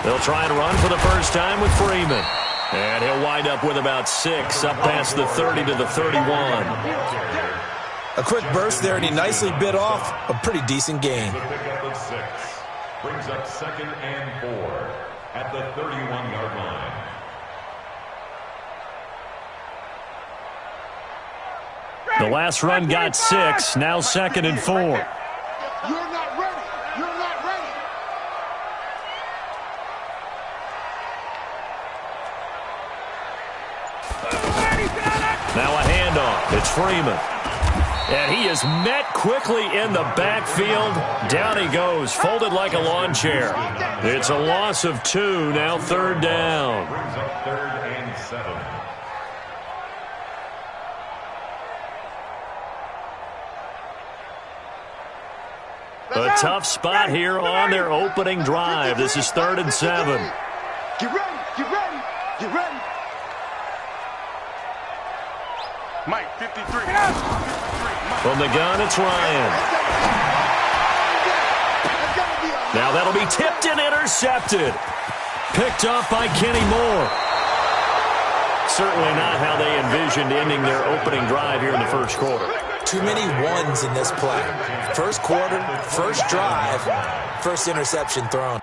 They'll try and run for the first time with Freeman. And he'll wind up with about 6, up past the 30 to the 31. A quick burst there, and he nicely bit off a pretty decent gain. Brings up 2nd and 4 at the 31-yard line. The last run got 6, now 2nd and 4. You're not ready. You're not ready. Now a handoff. It's Freeman. And he is met quickly in the backfield. Down he goes, folded like a lawn chair. It's a loss of 2, now 3rd down. Brings up 3rd and 7. A tough spot here on their opening drive. This is 3rd and 7. Get ready. Get ready. Get ready. Mike, 53. From the gun, it's Ryan. Now that'll be tipped and intercepted. Picked off by Kenny Moore. Certainly not how they envisioned ending their opening drive here in the first quarter. Too many ones in this play. First quarter, first drive, first interception thrown.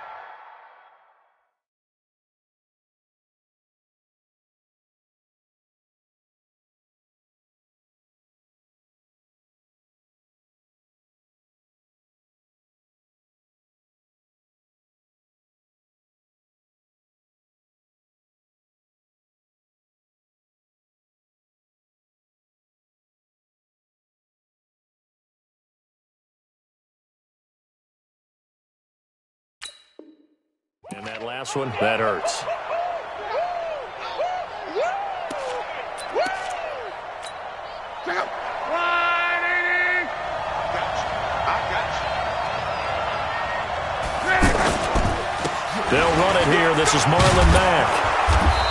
And that last one, that hurts. They'll run it here. This is Marlon Mack.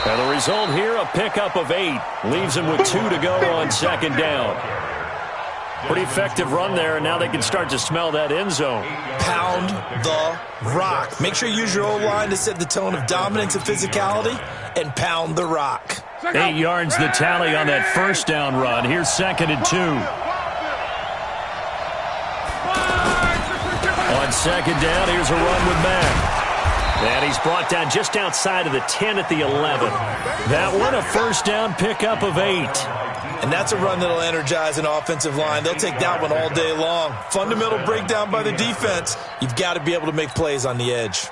And the result here, a pickup of 8. Leaves him with 2 to go on 2nd down. Pretty effective run there, and now they can start to smell that end zone. Pound the rock. Make sure you use your O-line to set the tone of dominance and physicality, and pound the rock. 8 yards the tally on that first down run. Here's 2nd and 2. On 2nd down, here's a run with Mack. And he's brought down just outside of the 10 at the 11. That one, a first down pickup of 8. And that's a run that'll energize an offensive line. They'll take that one all day long. Fundamental breakdown by the defense. You've got to be able to make plays on the edge.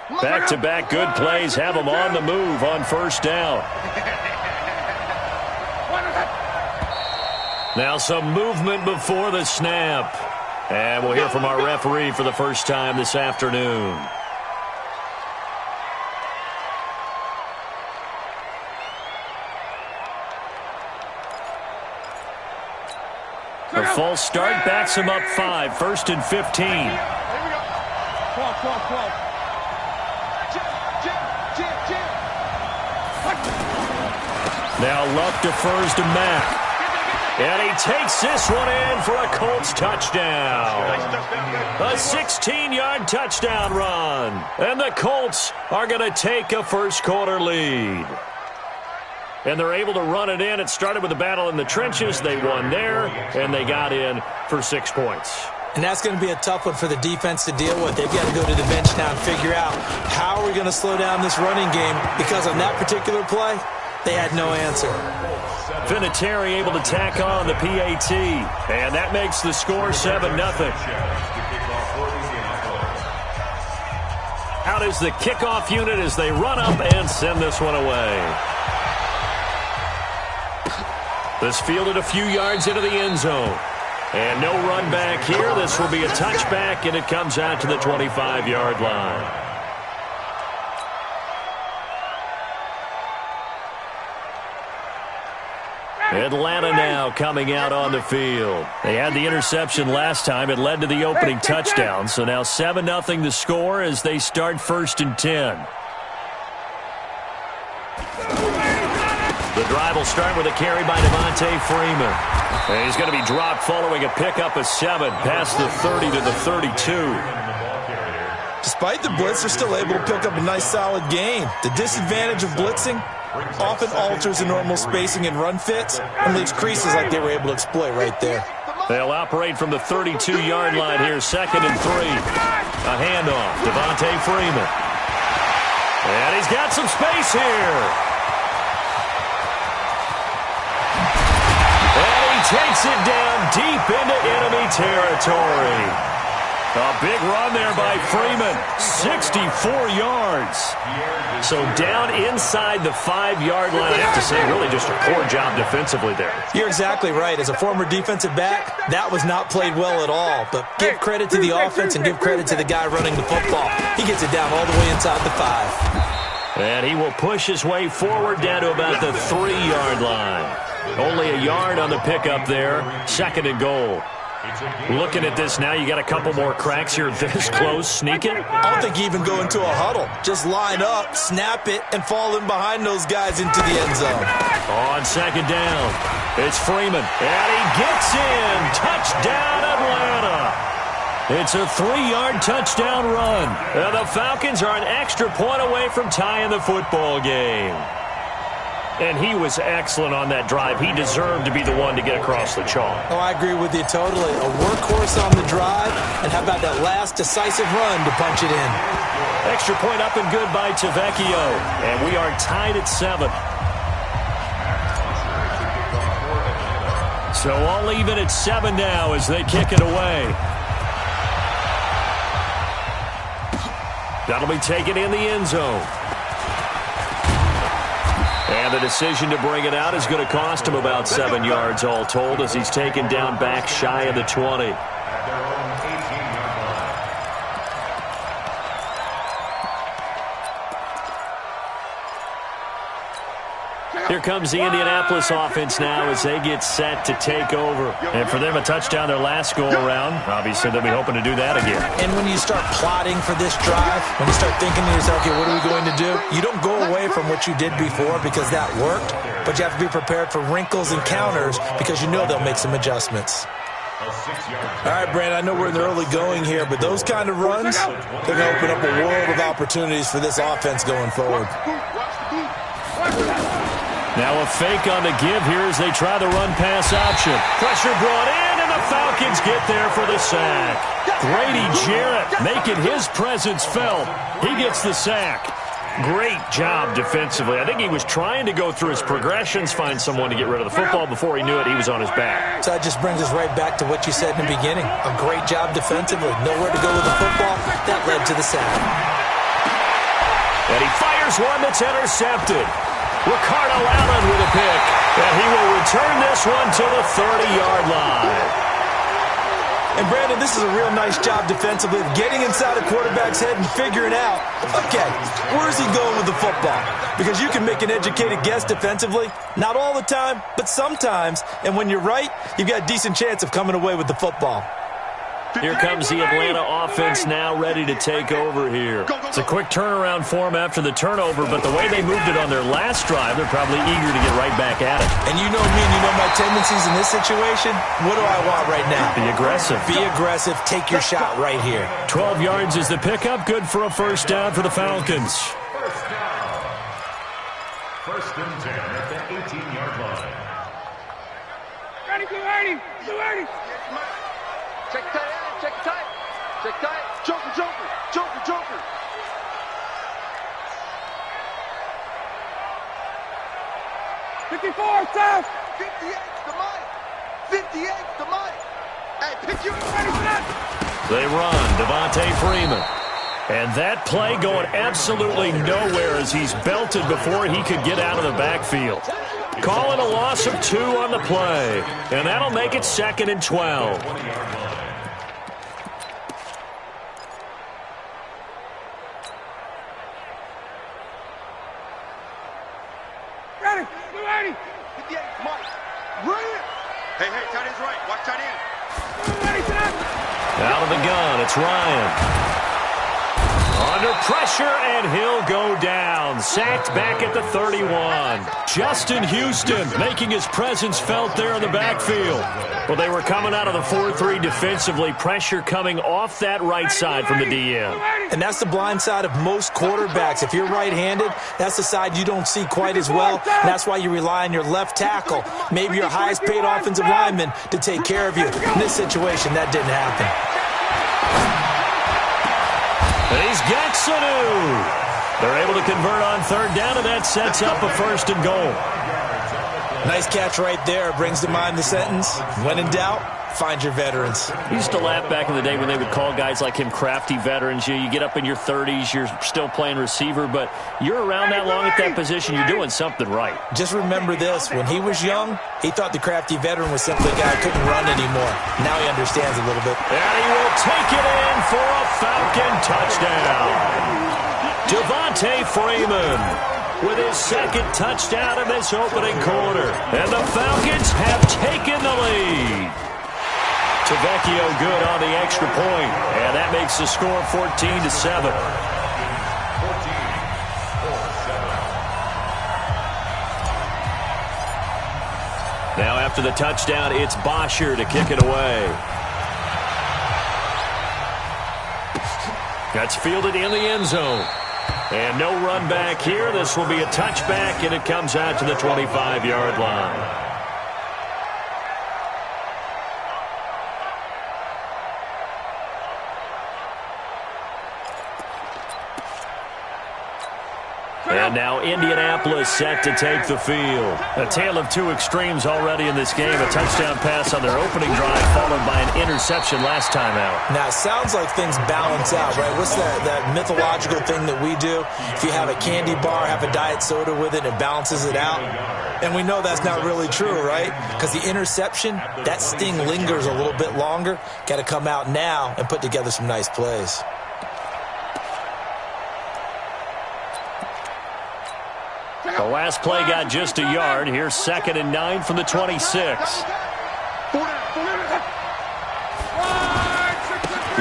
Back-to-back good plays have them on the move on first down. Now some movement before the snap. And we'll hear from our referee for the first time this afternoon. A false start backs him up 5, 1st and 15. Here we go. Come on. Now Luck defers to Mack. And he takes this one in for a Colts touchdown. A 16-yard touchdown run. And the Colts are going to take a first quarter lead. And they're able to run it in. It started with a battle in the trenches. They won there, and they got in for 6 points. And that's going to be a tough one for the defense to deal with. They've got to go to the bench now and figure out how are we going to slow down this running game, because on that particular play, they had no answer. Vinatieri able to tack on the PAT, and that makes the score 7-0. Out is the kickoff unit as they run up and send this one away. This fielded a few yards into the end zone. And no run back here. This will be a touchback, and it comes out to the 25-yard line. Atlanta now coming out on the field. They had the interception last time. It led to the opening touchdown. So now 7-0 the score as they start 1st and 10. The drive will start with a carry by Devontae Freeman. And he's going to be dropped following a pickup of 7 past the 30 to the 32. Despite the blitz, they're still able to pick up a nice, solid gain. The disadvantage of blitzing often alters the normal spacing and run fits and leaves creases like they were able to exploit right there. They'll operate from the 32-yard line here, 2nd and 3. A handoff, Devontae Freeman. And he's got some space here. And he takes it down deep into enemy territory. A big run there by Freeman, 64 yards. So down inside the 5-yard line. I have to say, really just a poor job defensively there. You're exactly right. As a former defensive back, that was not played well at all. But give credit to the offense and give credit to the guy running the football. He gets it down all the way inside the 5. And he will push his way forward down to about the 3-yard line. Only a yard on the pickup there, 2nd and goal. Looking at this now, you got a couple more cracks here this close. Sneak it? I don't think you even go into a huddle. Just line up, snap it, and fall in behind those guys into the end zone. On 2nd down, it's Freeman. And he gets in. Touchdown, Atlanta. It's a 3-yard touchdown run. And the Falcons are an extra point away from tying the football game. And he was excellent on that drive. He deserved to be the one to get across the chalk. Oh, I agree with you totally. A workhorse on the drive, and how about that last decisive run to punch it in? Extra point up and good by Tavecchio. And we are tied at 7. So all even at 7 now as they kick it away. That'll be taken in the end zone. And the decision to bring it out is going to cost him about 7 yards all told as he's taken down back shy of the 20. Here comes the Indianapolis offense now as they get set to take over. And for them, a touchdown their last go-around. Obviously, they'll be hoping to do that again. And when you start plotting for this drive, when you start thinking to yourself, okay, what are we going to do? You don't go away from what you did before because that worked, but you have to be prepared for wrinkles and counters because you know they'll make some adjustments. All right, Brandon, I know we're in the early going here, but those kind of runs, they're going to open up a world of opportunities for this offense going forward. Now a fake on the give here as they try the run-pass option. Pressure brought in, and the Falcons get there for the sack. Grady Jarrett making his presence felt. He gets the sack. Great job defensively. I think he was trying to go through his progressions, find someone to get rid of the football. Before he knew it, he was on his back. So that just brings us right back to what you said in the beginning. A great job defensively. Nowhere to go with the football. That led to the sack. And he fires one that's intercepted. Ricardo Allen with a pick, and he will return this one to the 30-yard line. And, Brandon, this is a real nice job defensively of getting inside a quarterback's head and figuring out, okay, where's he going with the football? Because you can make an educated guess defensively, not all the time, but sometimes. And when you're right, you've got a decent chance of coming away with the football. Here comes the Atlanta offense now ready to take over here. It's a quick turnaround for them after the turnover, but the way they moved it on their last drive, they're probably eager to get right back at it. And you know me and you know my tendencies in this situation. What do I want right now? Be aggressive. Be aggressive. Take your shot right here. 12 yards is the pickup. Good for a first down for the Falcons. First and 10 at the 18-yard line. Ready, get ready. Check tight, check tight, check tight. Joker, Joker, Joker, Joker. '54, South. 58 to Mike. 58 to Mike. Hey, pick you ready for that. They run, Devontae Freeman. And that play going absolutely nowhere as he's belted before he could get out of the backfield. Calling a loss of 2 on the play. And that'll make it 2nd and 12. Ready. 58, Mike. Ready. Hey, tight end's right. Watch tight end. Out of the gun, it's Ryan. Under pressure, and he'll go down. Sacked back at the 31. Justin Houston making his presence felt there in the backfield. Well, they were coming out of the 4-3 defensively. Pressure coming off that right side from the DM. And that's the blind side of most quarterbacks. If you're right-handed, that's the side you don't see quite as well. And that's why you rely on your left tackle, maybe your highest-paid offensive lineman, to take care of you. In this situation, that didn't happen. He's got Sanu. They're able to convert on third down, and that sets up a 1st and goal. Nice catch right there. Brings to mind the sentence, when in doubt, find your veterans. We used to laugh back in the day when they would call guys like him crafty veterans. You get up in your 30s, you're still playing receiver, but you're around that long at that position, you're doing something right. Just remember this. When he was young, he thought the crafty veteran was simply a guy who couldn't run anymore. Now he understands a little bit. And he will take it in for a Falcon touchdown. Devontae Freeman with his 2nd touchdown in this opening quarter. And the Falcons have taken the lead. Tavecchio good on the extra point. And that makes the score 14-7. Now after the touchdown, it's Bosher to kick it away. That's fielded in the end zone. And no run back here. This will be a touchback, and it comes out to the 25-yard line. And now Indianapolis set to take the field. A tale of two extremes already in this game. A touchdown pass on their opening drive, followed by an interception last time out. Now, it sounds like things balance out, right? What's that mythological thing that we do? If you have a candy bar, have a diet soda with it, it balances it out. And we know that's not really true, right? Because the interception, that sting lingers a little bit longer. Got to come out now and put together some nice plays. The last play got just a yard. Here's 2nd and 9 from the 26.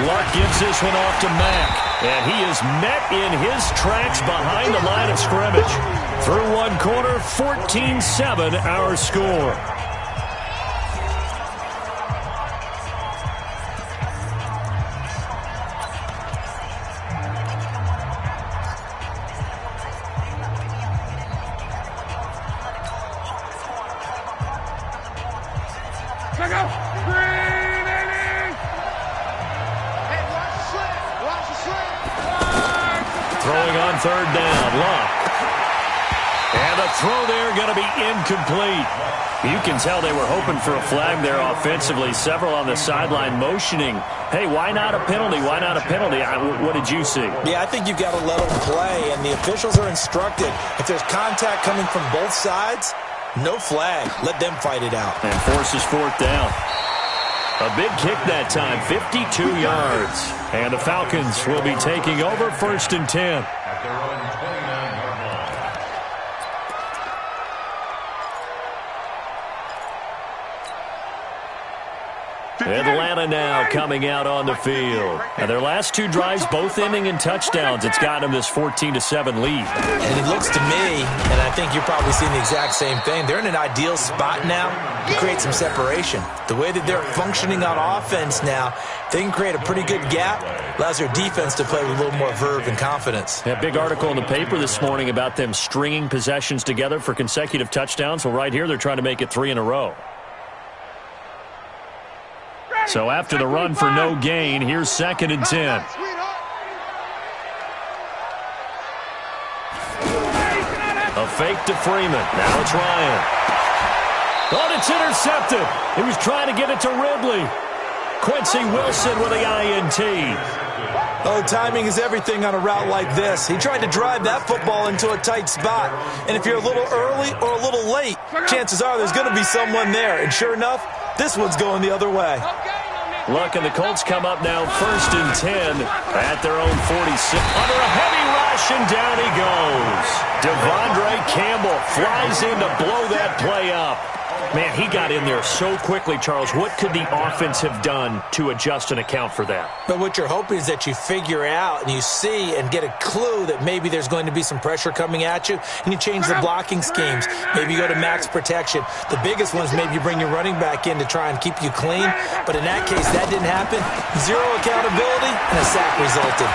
Luck gives this one off to Mack. And he is met in his tracks behind the line of scrimmage. Through one quarter, 14-7 our score. Throwing on third down, Luck. And the throw there going to be incomplete. You can tell they were hoping for a flag there offensively. Several on the sideline motioning, hey, why not a penalty? Why not a penalty? What did you see? Yeah, I think you've got to let them play, and the officials are instructed. If there's contact coming from both sides, no flag. Let them fight it out. And forces 4th down. A big kick that time, 52 yards. And the Falcons will be taking over 1st and 10. At their own 29-yard line. Atlanta now coming out on the field. And their last two drives both ending in touchdowns. It's got them this 14-7 lead. And it looks to me, and I think you're probably seeing the exact same thing, they're in an ideal spot now to create some separation. The way that they're functioning on offense now, they can create a pretty good gap. Allows their defense to play with a little more verve and confidence. That big article in the paper this morning about them stringing possessions together for consecutive touchdowns. Well, right here, they're trying to make it 3 in a row. So after the run for no gain, here's 2nd and 10. A fake to Freeman. Now it's Ryan. Oh, it's intercepted. He was trying to get it to Ridley. Quincy Wilson with the INT. Oh, timing is everything on a route like this. He tried to drive that football into a tight spot. And if you're a little early or a little late, chances are there's going to be someone there. And sure enough, this one's going the other way. Luck and the Colts come up now 1st and 10 at their own 46. Under a heavy rush, and down he goes. Devondre Campbell flies in to blow that play up. Man, he got in there so quickly, Charles. What could the offense have done to adjust and account for that? But what you're hoping is that you figure out and you see and get a clue that maybe there's going to be some pressure coming at you, and you change the blocking schemes. Maybe you go to max protection. The biggest one is maybe you bring your running back in to try and keep you clean. But in that case, that didn't happen. Zero accountability, and a sack resulted.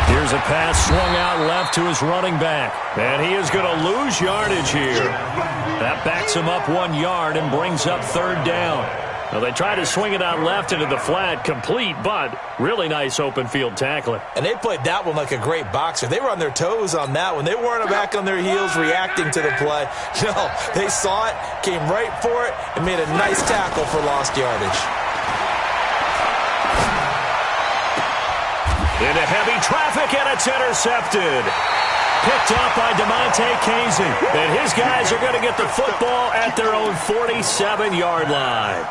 Here's a pass swung out left to his running back. And he is going to lose yardage here. That backs him up 1 yard and brings up third down. Now they try to swing it out left into the flat, complete, but really nice open field tackling. And they played that one like a great boxer. They were on their toes on that one. They weren't back on their heels reacting to the play. No, they saw it, came right for it, and made a nice tackle for lost yardage. Into heavy traffic, and it's intercepted. Picked up by DeMonte Casey. And his guys are going to get the football at their own 47-yard line.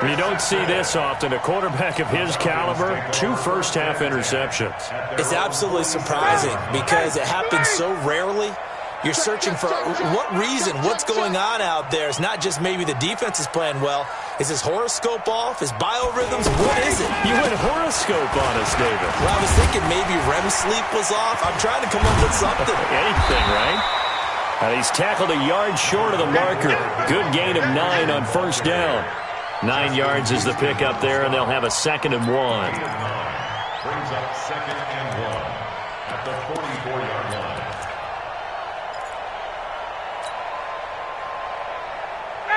You don't see this often. A quarterback of his caliber, 2 first-half interceptions. It's absolutely surprising because it happens so rarely. You're searching for what reason, what's going on out there. It's not just maybe the defense is playing well. Is his horoscope off? His biorhythms? What is it? You went horoscope on us, David. Well, I was thinking maybe REM sleep was off. I'm trying to come up with something. Anything, right? And he's tackled a yard short of the marker. Good gain of 9 on first down. 9 yards is the pickup there, and they'll have a 2nd and 1. Brings up 2nd and 1 at the 44-yard line.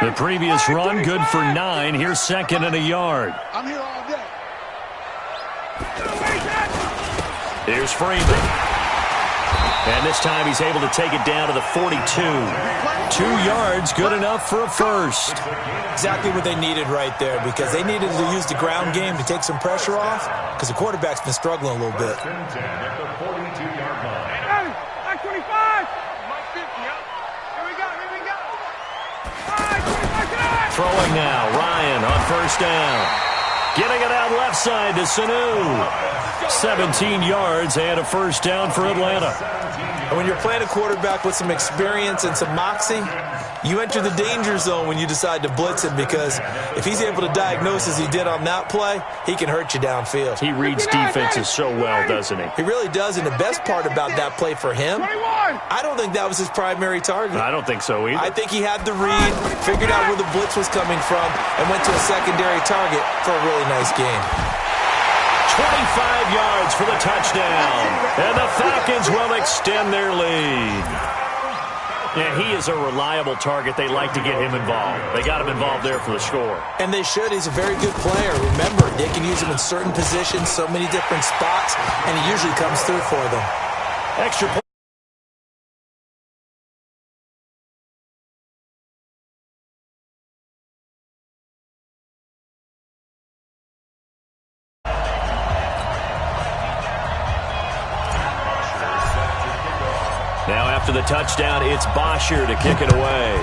The previous run, good for 9. Here's 2nd and a yard. I'm here all day. Here's Freeman. And this time he's able to take it down to the 42. 2 yards, good enough for a first. Exactly what they needed right there, because they needed to use the ground game to take some pressure off, because the quarterback's been struggling a little bit. At the 42-yard line. Back 25. Mike 50, Here we go. Throwing now, Ryan on first down. Getting it out left side to Sanu. 17 yards and a first down for Atlanta. And when you're playing a quarterback with some experience and some moxie, you enter the danger zone when you decide to blitz him, because if he's able to diagnose as he did on that play, he can hurt you downfield. He reads defenses so well, doesn't he? He really does, and the best part about that play for him, I don't think that was his primary target. I don't think so either. I think he had the read, figured out where the blitz was coming from, and went to a secondary target for a really nice game. 25 yards for the touchdown. And the Falcons will extend their lead. And he is a reliable target. They like to get him involved. They got him involved there for the score. And they should. He's a very good player. Remember, they can use him in certain positions, so many different spots, and he usually comes through for them. Extra point. Now after the touchdown, it's Bosher to kick it away.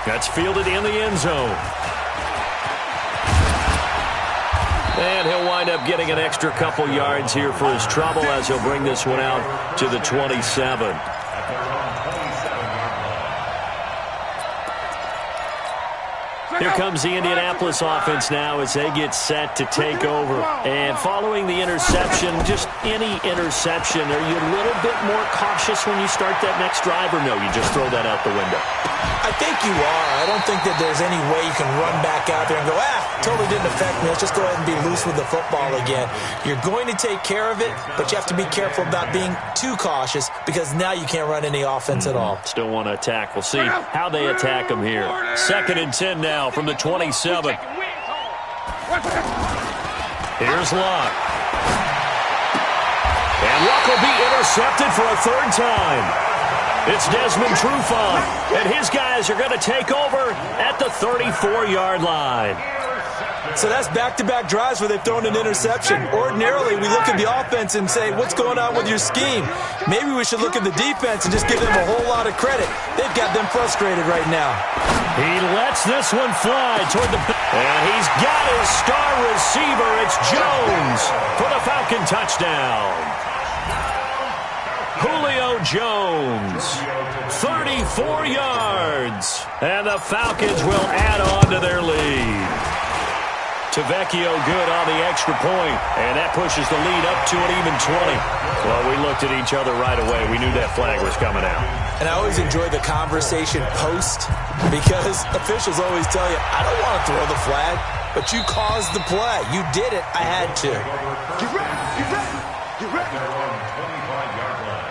That's fielded in the end zone. And he'll wind up getting an extra couple yards here for his trouble as he'll bring this one out to the 27. Here comes the Indianapolis offense now as they get set to take over. And following the interception, just any interception, are you a little bit more cautious when you start that next drive, or no, you just throw that out the window? I think you are. I don't think that there's any way you can run back out there and go, totally didn't affect me. Let's just go ahead and be loose with the football again. You're going to take care of it, but you have to be careful about being too cautious, because now you can't run any offense at all. Still want to attack. We'll see how they attack them here. 2nd and 10 now from the 27. Here's Luck. And Luck will be intercepted for a 3rd time. It's Desmond Trufant, and his guys are going to take over at the 34-yard line. So that's back-to-back drives where they've thrown an interception. Ordinarily, we look at the offense and say, what's going on with your scheme? Maybe we should look at the defense and just give them a whole lot of credit. They've got them frustrated right now. He lets this one fly toward the... And he's got his star receiver. It's Jones for the Falcon touchdown. Julio Jones. 34 yards. And the Falcons will add on to their lead. Tavecchio good on the extra point, and that pushes the lead up to an even 20. Well, we looked at each other right away. We knew that flag was coming out. And I always enjoy the conversation post because officials always tell you, I don't want to throw the flag, but you caused the play. You did it. I had to. Get ready. Get ready. Get ready. They're on 25-yard line.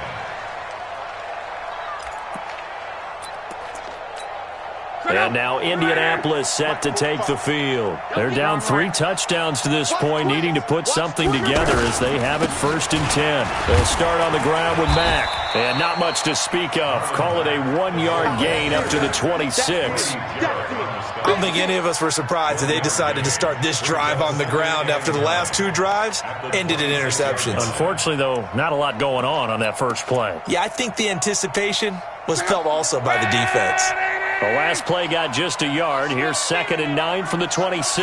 And now Indianapolis set to take the field. They're down 3 touchdowns to this point, needing to put something together as they have it 1st and 10. They'll start on the ground with Mack. And not much to speak of. Call it a 1-yard gain up to the 26. I don't think any of us were surprised that they decided to start this drive on the ground after the last 2 drives ended in interceptions. Unfortunately, though, not a lot going on that first play. Yeah, I think the anticipation was felt also by the defense. The last play got just a yard. Here's 2nd and 9 from the 26.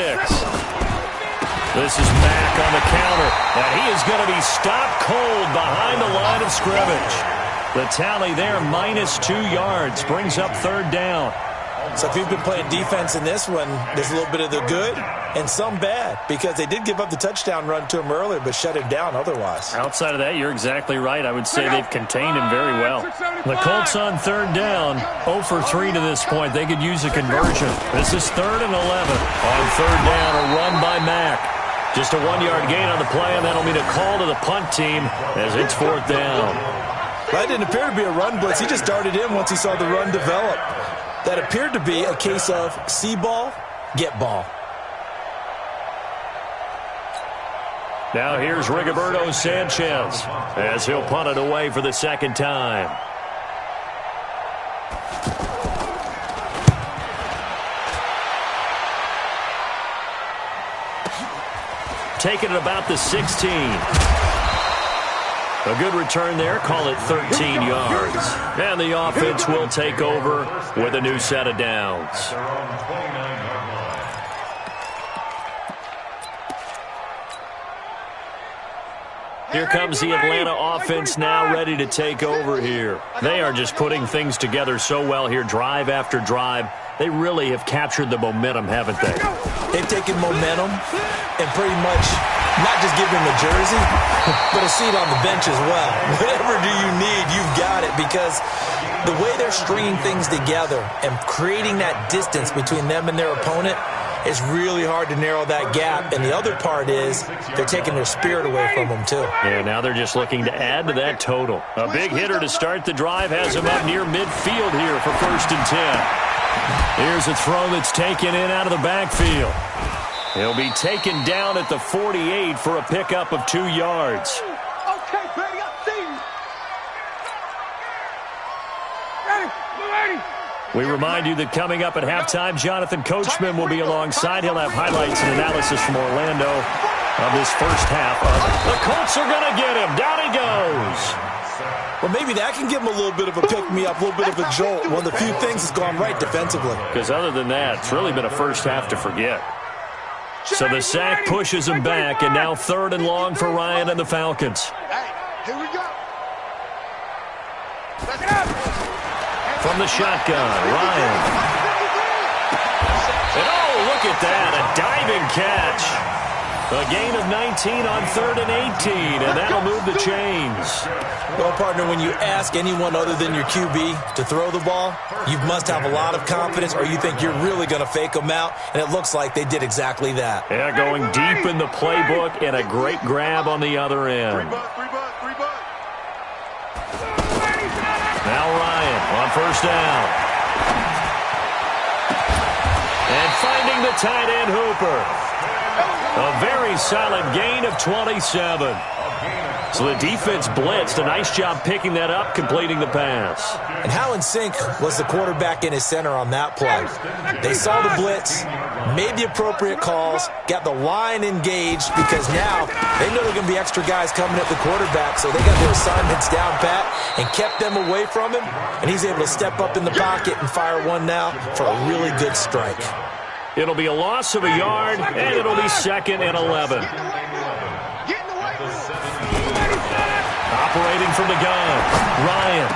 This is Mack on the counter, and he is going to be stopped cold behind the line of scrimmage. The tally there, -2 yards, brings up 3rd down. So if you've been playing defense in this one, there's a little bit of the good and some bad because they did give up the touchdown run to him earlier but shut him down otherwise. Outside of that, you're exactly right. I would say they've contained him very well. The Colts on 3rd down, 0 for 3 to this point. They could use a conversion. This is 3rd and 11. On 3rd down, a run by Mack. Just a 1-yard gain on the play, and that'll mean a call to the punt team as it's 4th down. That didn't appear to be a run blitz. He just darted in once he saw the run develop. That appeared to be a case of see ball, get ball. Now here's Rigoberto Sanchez as he'll punt it away for the 2nd time. Taking it about the 16. A good return there. Call it 13 yards. And the offense will take over with a new set of downs. They're on 29-yard line. Here comes the Atlanta offense now ready to take over here. They are just putting things together so well here, drive after drive. They really have captured the momentum, haven't they? They've taken momentum and pretty much not just given them a jersey, but a seat on the bench as well. Whatever do you need, you've got it, because the way they're stringing things together and creating that distance between them and their opponent is really hard to narrow that gap. And the other part is they're taking their spirit away from them, too. Yeah, now they're just looking to add to that total. A big hitter to start the drive has him up near midfield here for 1st and 10. Here's a throw that's taken in out of the backfield. He'll be taken down at the 48 for a pickup of 2 yards. Okay, baby, I see you. Ready. We remind you that coming up at halftime, Jonathan Coachman will be alongside. He'll have highlights and analysis from Orlando of this first half. The Colts are going to get him. Down he goes. Well, maybe that can give him a little bit of a pick-me-up, a little bit of a jolt. One of the few things that's gone right defensively. Because other than that, it's really been a first half to forget. So the sack pushes him back, and now 3rd and long for Ryan and the Falcons. Hey, here we go. From the shotgun, Ryan. And oh, look at that, a diving catch. A gain of 19 on 3rd and 18, and that'll move the chains. Well, partner, when you ask anyone other than your QB to throw the ball, you must have a lot of confidence, or you think you're really going to fake them out, and it looks like they did exactly that. Yeah, going deep in the playbook, and a great grab on the other end. Now Ryan on 1st down. And finding the tight end Hooper. A very solid gain of 27. So the defense blitzed. A nice job picking that up, completing the pass. And how in sync was the quarterback in his center on that play? They saw the blitz, made the appropriate calls, got the line engaged, because now they know there are going to be extra guys coming at the quarterback, so they got their assignments down pat and kept them away from him, and he's able to step up in the pocket and fire one now for a really good strike. It'll be a loss of a yard, and it'll be 2nd and 11. Operating from the gun, Ryan.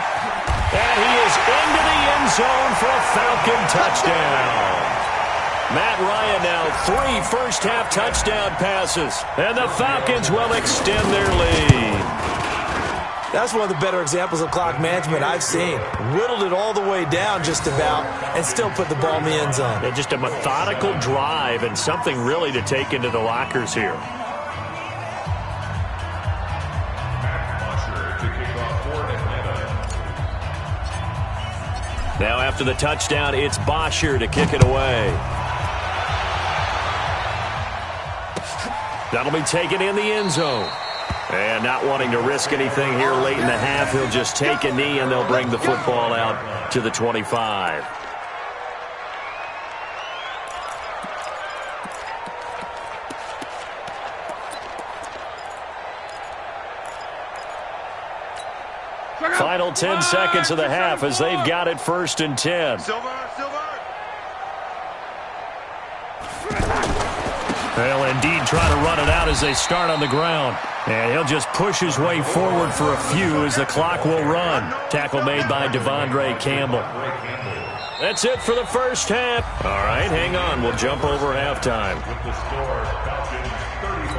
And he is into the end zone for a Falcon touchdown. Matt Ryan now 3 first-half touchdown passes. And the Falcons will extend their lead. That's one of the better examples of clock management I've seen. Whittled it all the way down just about and still put the ball in the end zone. Yeah, just a methodical drive and something really to take into the lockers here. Now after the touchdown, it's Bosher to kick it away. That'll be taken in the end zone. And not wanting to risk anything here late in the half, he'll just take a knee and they'll bring the football out to the 25. Final 10 seconds of the half as they've got it 1st and 10. They'll indeed try to run it out as they start on the ground. And he'll just push his way forward for a few as the clock will run. Tackle made by Devondre Campbell. That's it for the first half. All right, hang on. We'll jump over halftime.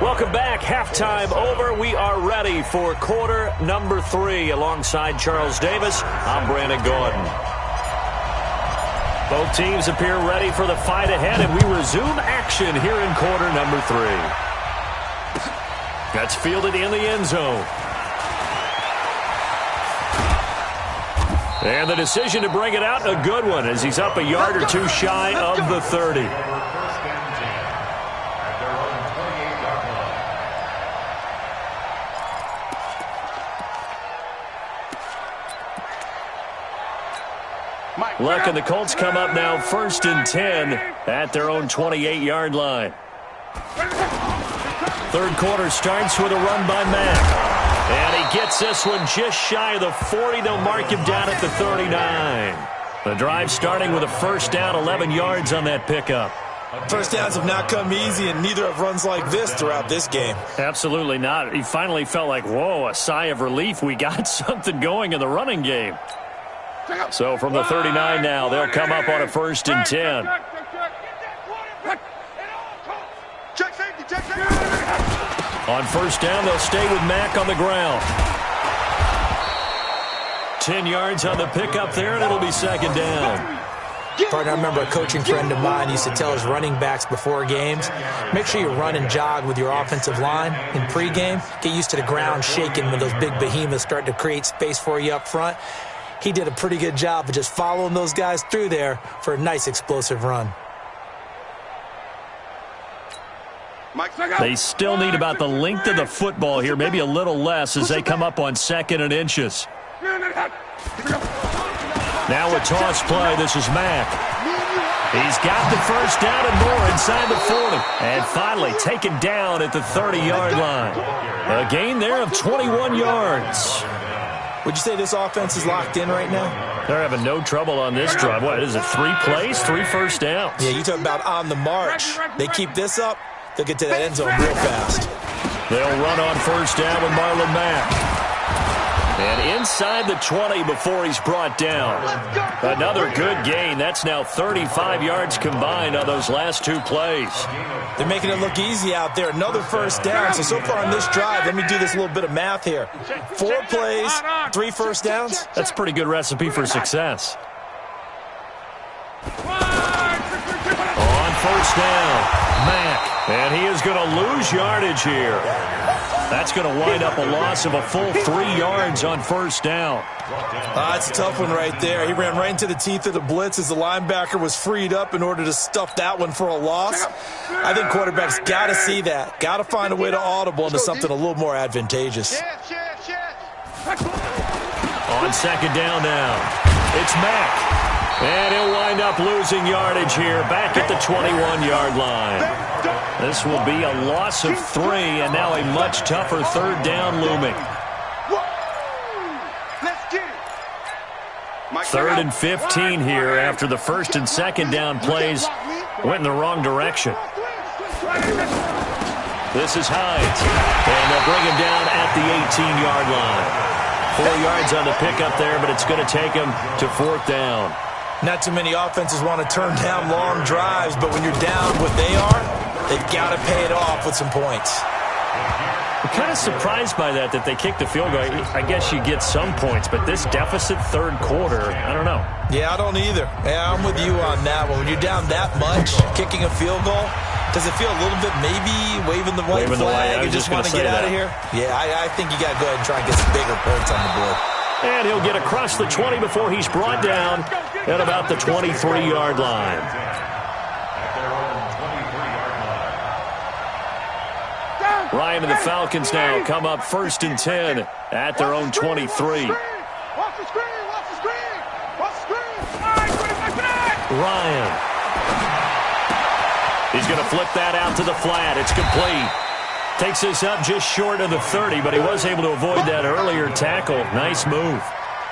Welcome back. Halftime over. We are ready for quarter number 3. Alongside Charles Davis, I'm Brandon Gordon. Both teams appear ready for the fight ahead, and we resume action here in quarter number 3. That's fielded in the end zone. And the decision to bring it out, a good one, as he's up a yard or two shy of the 30. Luck and the Colts come up now 1st and 10 at their own 28-yard line. Third quarter starts with a run by Mack. And he gets this one just shy of the 40. They'll mark him down at the 39. The drive starting with a first down, 11 yards on that pickup. First downs have not come easy, and neither have runs like this throughout this game. Absolutely not. He finally felt like, whoa, a sigh of relief. We got something going in the running game. So from the 39 now, they'll come up on a 1st and 10. Check safety, check safety. On first down, they'll stay with Mack on the ground. 10 yards on the pickup there, and it'll be 2nd down. Partner, I remember a coaching friend of mine used to tell his running backs before games, make sure you run and jog with your offensive line in pregame. Get used to the ground shaking when those big behemoths start to create space for you up front. He did a pretty good job of just following those guys through there for a nice explosive run. They still need about the length of the football here, maybe a little less as they come up on 2nd and inches. Now a toss play. This is Mack. He's got the first down and more inside the 40. And finally taken down at the 30-yard line. A gain there of 21 yards. Would you say this offense is locked in right now? They're having no trouble on this drive. What is it, 3 plays, 3 first downs? Yeah, you talk about on the march. They keep this up, they'll get to that end zone real fast. They'll run on first down with Marlon Mack. And inside the 20 before he's brought down. Another good gain. That's now 35 yards combined on those last 2 plays. They're making it look easy out there. Another first down. So far on this drive, let me do this little bit of math here. 4 plays, 3 first downs. That's a pretty good recipe for success. On first down, Mack. And he is going to lose yardage here. That's going to wind up a loss of a full 3 yards on first down. That's a tough one right there. He ran right into the teeth of the blitz as the linebacker was freed up in order to stuff that one for a loss. I think quarterbacks got to see that. Got to find a way to audible into something a little more advantageous. On second down now, it's Mack. And he'll wind up losing yardage here back at the 21-yard line. This will be a loss of 3, and now a much tougher third down looming. 3rd and 15 here after the first and second down plays went in the wrong direction. This is Hines, and they'll bring him down at the 18-yard line. 4 yards on the pickup there, but it's going to take him to 4th down. Not too many offenses want to turn down long drives, but when you're down what they are, they've got to pay it off with some points. I'm kind of surprised by that they kicked the field goal. I guess you get some points, but this deficit third quarter, I don't know. Yeah, I don't either. Yeah, I'm with you on that one. When you're down that much, kicking a field goal, does it feel a little bit maybe waving the white flag and just want to get out of here? Yeah, I think you got to go ahead and try and get some bigger points on the board. And he'll get across the 20 before he's brought down at about the 23-yard line. Ryan and the Falcons now come up 1st and 10 at their own 23. Watch the screen! Watch the screen! Watch the screen! Ryan. He's going to flip that out to the flat. It's complete. Takes this up just short of the 30, but he was able to avoid that earlier tackle. Nice move.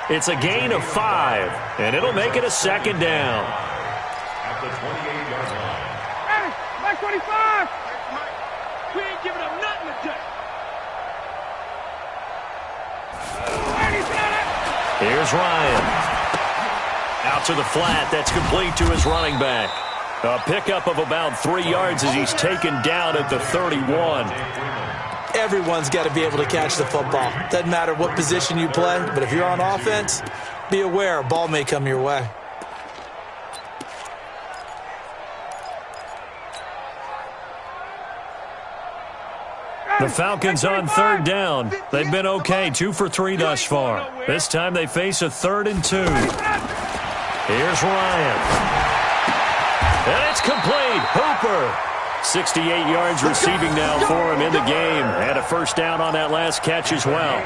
It's a gain of 5, and it'll make it a 2nd down. At the 28-yard line. Hey, Mike 25! We ain't giving up nothing today. Here's Ryan. Out to the flat. That's complete to his running back. A pickup of about 3 yards as he's taken down at the 31. Everyone's got to be able to catch the football. Doesn't matter what position you play, but if you're on offense, be aware a ball may come your way. The Falcons on 3rd down. They've been okay, 2 for 3 thus far. This time they face a 3rd and 2. Here's Ryan. And it's complete. Hooper. 68 yards receiving now for him in the game. And a 1st down on that last catch as well.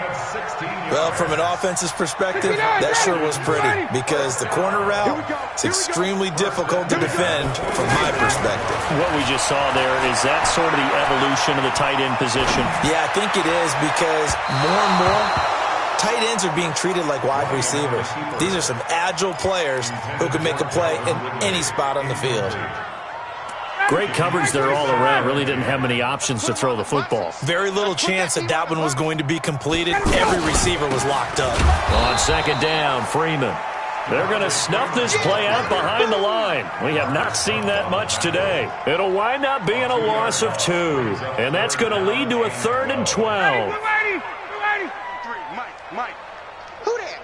Well, from an offense's perspective, that sure was pretty because the corner route is extremely difficult to defend from my perspective. What we just saw there, is that sort of the evolution of the tight end position? Yeah, I think it is because more and more tight ends are being treated like wide receivers. These are some agile players who can make a play in any spot on the field. Great coverage there all around. Really didn't have many options to throw the football. Very little chance that one was going to be completed. Every receiver was locked up. On 2nd down, Freeman. They're going to snuff this play out behind the line. We have not seen that much today. It'll wind up being a loss of 2. And that's going to lead to a 3rd and 12. Mike. Who that?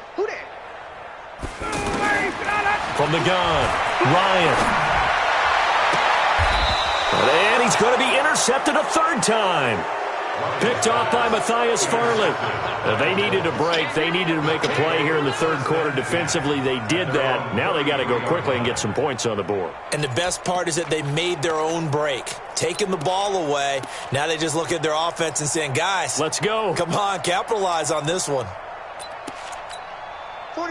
From the gun, Ryan. And he's going to be intercepted a 3rd time. Picked off by Matthias Farley. They needed a break. They needed to make a play here in the 3rd quarter. Defensively, they did that. Now they got to go quickly and get some points on the board. And the best part is that they made their own break. Taking the ball away. Now they just look at their offense and saying, guys, let's go. Come on, capitalize on this one.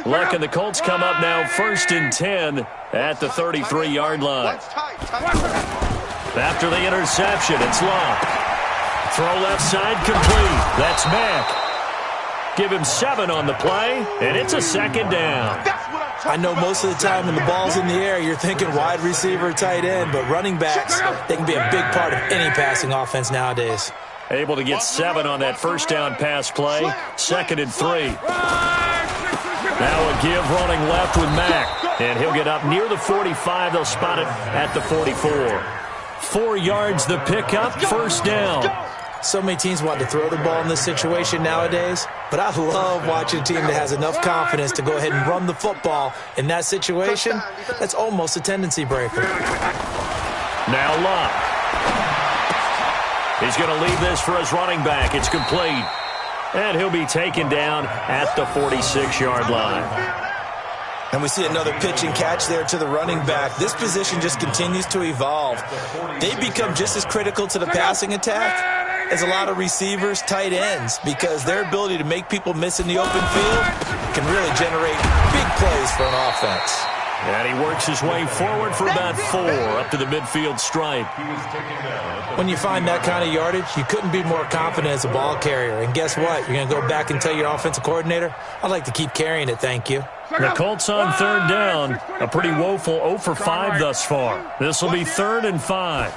Luck and the Colts come up now 1st and 10 at the 33-yard line. After the interception, it's Luck. Throw left side complete. That's Mack. Give him 7 on the play, and it's a 2nd down. I know most of the time when the ball's in the air, you're thinking wide receiver, tight end, but running backs, they can be a big part of any passing offense nowadays. Able to get 7 on that 1st down pass play. 2nd and 3. Now a give running left with Mack. And he'll get up near the 45. They'll spot it at the 44. 4 yards the pickup, 1st down. So many teams want to throw the ball in this situation nowadays, but I love watching a team that has enough confidence to go ahead and run the football in that situation. That's almost a tendency breaker. Now Luck. He's going to leave this for his running back. It's complete. And he'll be taken down at the 46-yard line. And we see another pitch and catch there to the running back. This position just continues to evolve. They become just as critical to the passing attack as a lot of receivers, tight ends, because their ability to make people miss in the open field can really generate big plays for an offense. And he works his way forward for about 4 up to the midfield stripe. When you find that kind of yardage, you couldn't be more confident as a ball carrier. And guess what? You're going to go back and tell your offensive coordinator, I'd like to keep carrying it, thank you. The Colts on 3rd down. A pretty woeful 0 for 5 thus far. This will be 3rd and 5.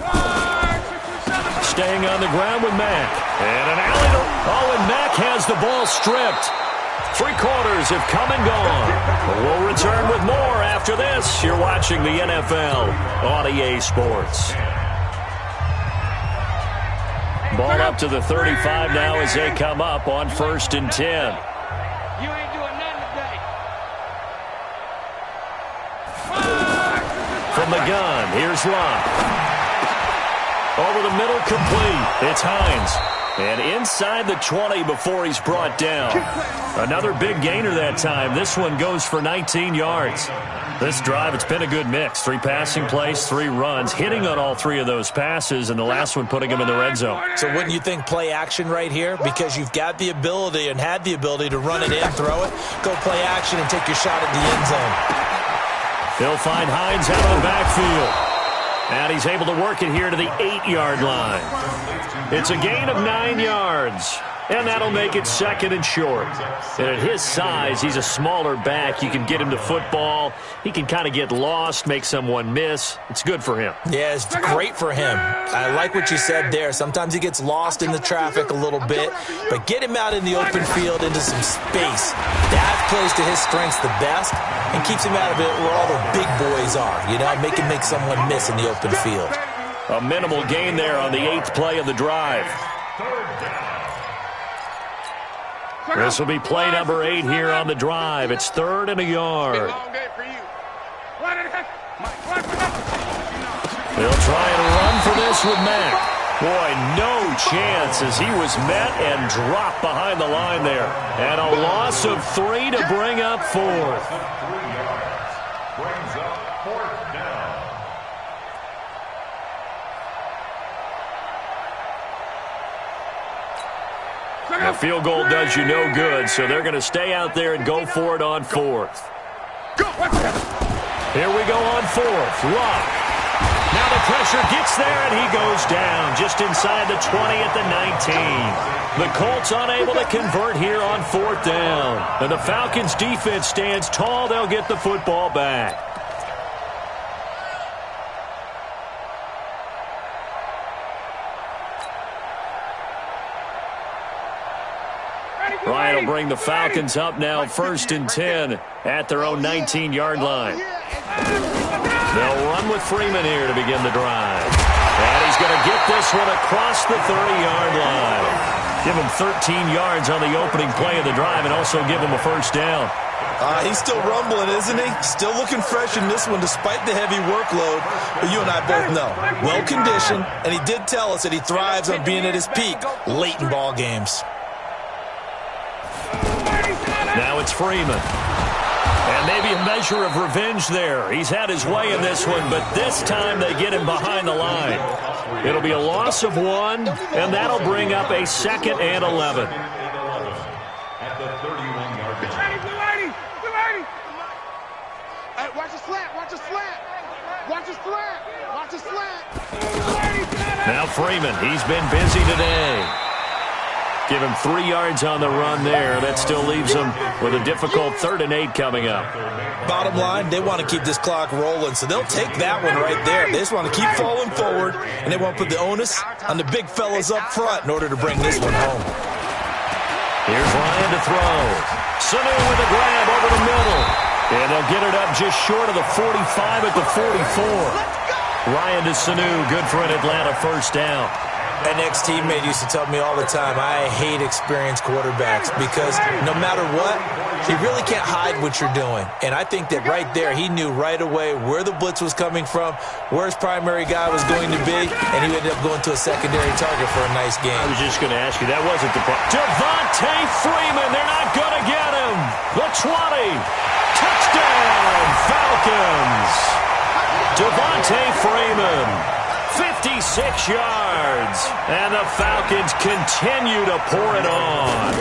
Staying on the ground with Mack. And an alley. Oh, and Mack has the ball stripped. Three quarters have come and gone. But we'll return with more after this. You're watching the NFL on EA Sports. Ball up to the 35 now as they come up on 1st and 10. You ain't doing nothing today. From the gun, here's Locke. Over the middle, complete. It's Hines. And inside the 20 before he's brought down. Another big gainer that time. This one goes for 19 yards. This drive, it's been a good mix. 3 passing plays, 3 runs, hitting on all 3 of those passes, and the last one putting him in the red zone. So wouldn't you think play action right here? Because you've got the ability and had the ability to run it in, throw it, go play action, and take your shot at the end zone. He'll find Hines out of the backfield. And he's able to work it here to the 8-yard line. It's a gain of 9 yards. And that'll make it 2nd and short. And at his size, he's a smaller back. You can get him to football. He can kind of get lost, make someone miss. It's good for him. Yeah, it's great for him. I like what you said there. Sometimes he gets lost in the traffic a little bit. But get him out in the open field into some space. That plays to his strengths the best and keeps him out of it where all the big boys are. You know, make him make someone miss in the open field. A minimal gain there on the 8th play of the drive. This will be play number 8 here on the drive. It's 3rd and a yard. They'll try and run for this with Mack. Boy, no chance as he was met and dropped behind the line there. And a loss of 3 to bring up 4th. Brings up 4th down. The field goal does you no good, so they're going to stay out there and go for it on 4th. Here we go on 4th. Locke. Now the pressure gets there, and he goes down just inside the 20 at the 19. The Colts unable to convert here on 4th down. And the Falcons' defense stands tall. They'll get the football back. Ryan will bring the Falcons up now 1st and 10 at their own 19-yard line. They'll run with Freeman here to begin the drive. And he's going to get this one across the 30-yard line. Give him 13 yards on the opening play of the drive and also give him a 1st down. He's still rumbling, isn't he? Still looking fresh in this one despite the heavy workload. But you and I both know, well-conditioned, and he did tell us that he thrives on being at his peak late in ball games. Now it's Freeman. And maybe a measure of revenge there. He's had his way in this one, but this time they get him behind the line. It'll be a loss of 1, and that'll bring up a 2nd and 11. At the 31-yard line. Hey, watch the slant, watch the slant. Watch the slant, watch the slant. Now Freeman, he's been busy today. Give him 3 yards on the run there. That still leaves him with a difficult 3rd and 8 coming up. Bottom line, they want to keep this clock rolling, so they'll take that one right there. They just want to keep falling forward, and they want to put the onus on the big fellas up front in order to bring this one home. Here's Ryan to throw. Sanu with a grab over the middle. And they'll get it up just short of the 45 at the 44. Ryan to Sanu, good for an Atlanta 1st down. An ex-teammate used to tell me all the time, I hate experienced quarterbacks because no matter what, you really can't hide what you're doing. And I think that right there, he knew right away where the blitz was coming from, where his primary guy was going to be, and he ended up going to a secondary target for a nice game. I was just going to ask you, that wasn't the problem. Devontae Freeman, they're not going to get him. The 20. Touchdown, Falcons. Devontae Freeman. 56 yards, and the Falcons continue to pour it on.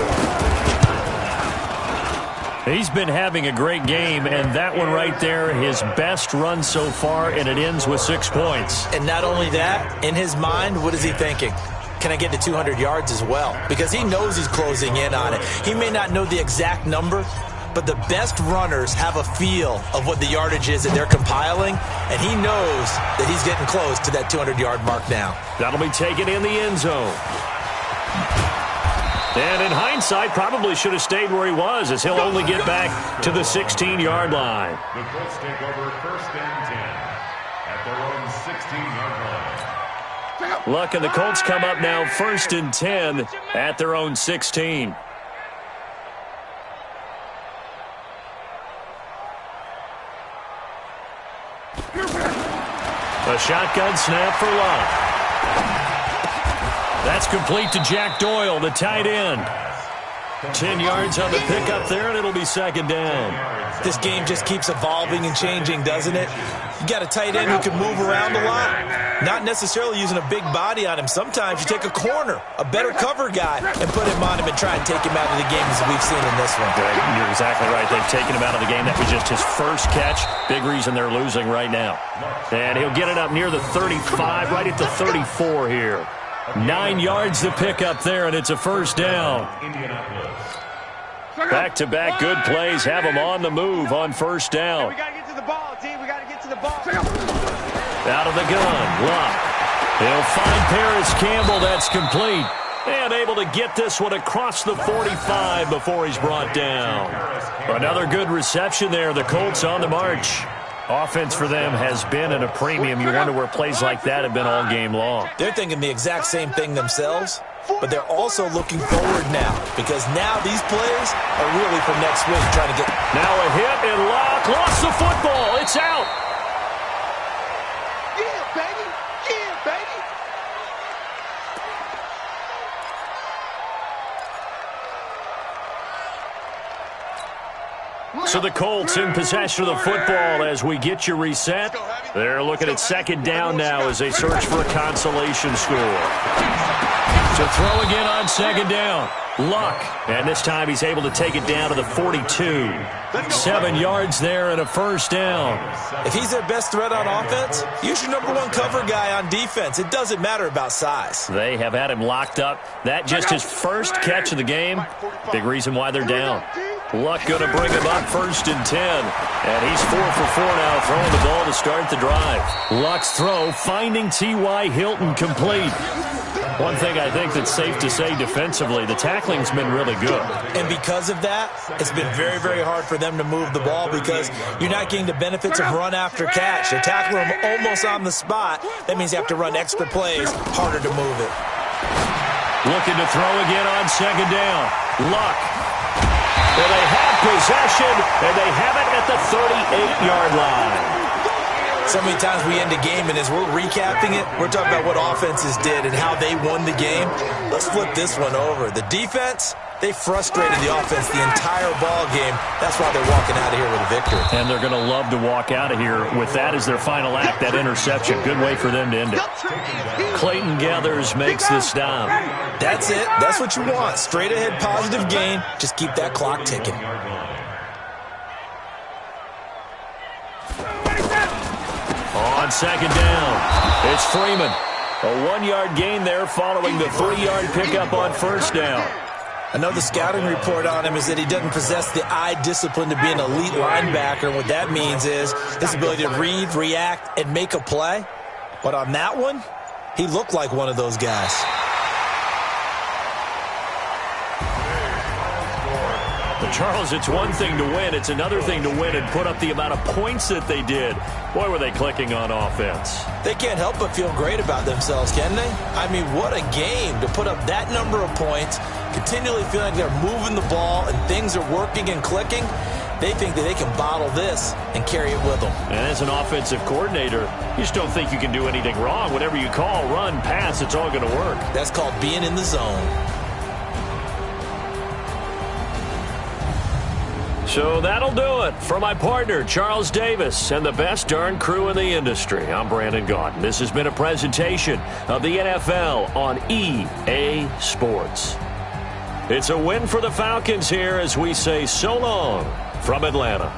He's been having a great game, and that one right there, his best run so far, and it ends with 6 points. And not only that, in his mind, what is he thinking? Can I get to 200 yards as well? Because he knows he's closing in on it. He may not know the exact number, but the best runners have a feel of what the yardage is that they're compiling, and he knows that he's getting close to that 200-yard mark now. That'll be taken in the end zone. And in hindsight, probably should have stayed where he was, as he'll only get back to the 16-yard line. The Colts take over 1st and 10 at their own 16-yard line. Luck and the Colts come up now 1st and 10 at their own 16. A shotgun snap for Luck. That's complete to Jack Doyle, the tight end. 10 yards on the pickup there, and it'll be 2nd down. This game just keeps evolving and changing, doesn't it? You got a tight end who can move around a lot, not necessarily using a big body on him. Sometimes you take a corner, a better cover guy, and put him on him and try and take him out of the game, as we've seen in this one. You're exactly right. They've taken him out of the game. That was just his first catch. Big reason they're losing right now. And he'll get it up near the 35, right at the 34 here. 9 yards to pick up there, and it's a 1st down. Back-to-back good plays have them on the move on 1st down. We got to get to the ball, D. We got to get to the ball. Out of the gun, Luck. He'll find Paris Campbell. That's complete. And able to get this one across the 45 before he's brought down. Another good reception there. The Colts on the march. Offense for them has been at a premium. You wonder where plays like that have been all game long. They're thinking the exact same thing themselves, but they're also looking forward now, because now these plays are really for next week, trying to get... Now a hit, and Luck lost the football. It's out. Yeah, baby. Yeah, baby. So the Colts in possession of the football as we get you reset. They're looking at 2nd down now as they search for a consolation score. To throw again on 2nd down. Luck. And this time he's able to take it down to the 42. 7 yards there and a 1st down. If he's their best threat on offense, use your #1 cover guy on defense. It doesn't matter about size. They have had him locked up. That just his first catch of the game. Big reason why they're down. Luck going to bring him up 1st and 10. And he's 4 for 4 now, throwing the ball to start the drive. Luck's throw finding T.Y. Hilton complete. One thing I think that's safe to say defensively, the tackling's been really good. And because of that, it's been very, very hard for them to move the ball, because you're not getting the benefits of run after catch. They're tackling them almost on the spot. That means you have to run extra plays, harder to move it. Looking to throw again on 2nd down. Luck. Well, they have possession, and they have it at the 38-yard line. So many times we end a game, and as we're recapping it, we're talking about what offenses did and how they won the game. Let's flip this one over. The defense, they frustrated the offense the entire ball game. That's why they're walking out of here with a victory. And they're going to love to walk out of here with that as their final act, that interception. Good way for them to end it. Clayton Gathers makes the stop. That's it. That's what you want. Straight ahead positive gain. Just keep that clock ticking. On 2nd down, it's Freeman. A 1-yard gain there following the 3-yard pickup on 1st down. I know the scouting report on him is that he doesn't possess the eye discipline to be an elite linebacker. What that means is his ability to read, react, and make a play. But on that one, he looked like one of those guys. But Charles, it's one thing to win. It's another thing to win and put up the amount of points that they did. Boy, were they clicking on offense. They can't help but feel great about themselves, can they? I mean, what a game to put up that number of points, continually feeling like they're moving the ball and things are working and clicking. They think that they can bottle this and carry it with them. And as an offensive coordinator, you just don't think you can do anything wrong. Whatever you call, run, pass, it's all going to work. That's called being in the zone. So that'll do it. For my partner, Charles Davis, and the best darn crew in the industry, I'm Brandon Gaudin. This has been a presentation of the NFL on EA Sports. It's a win for the Falcons here as we say so long from Atlanta.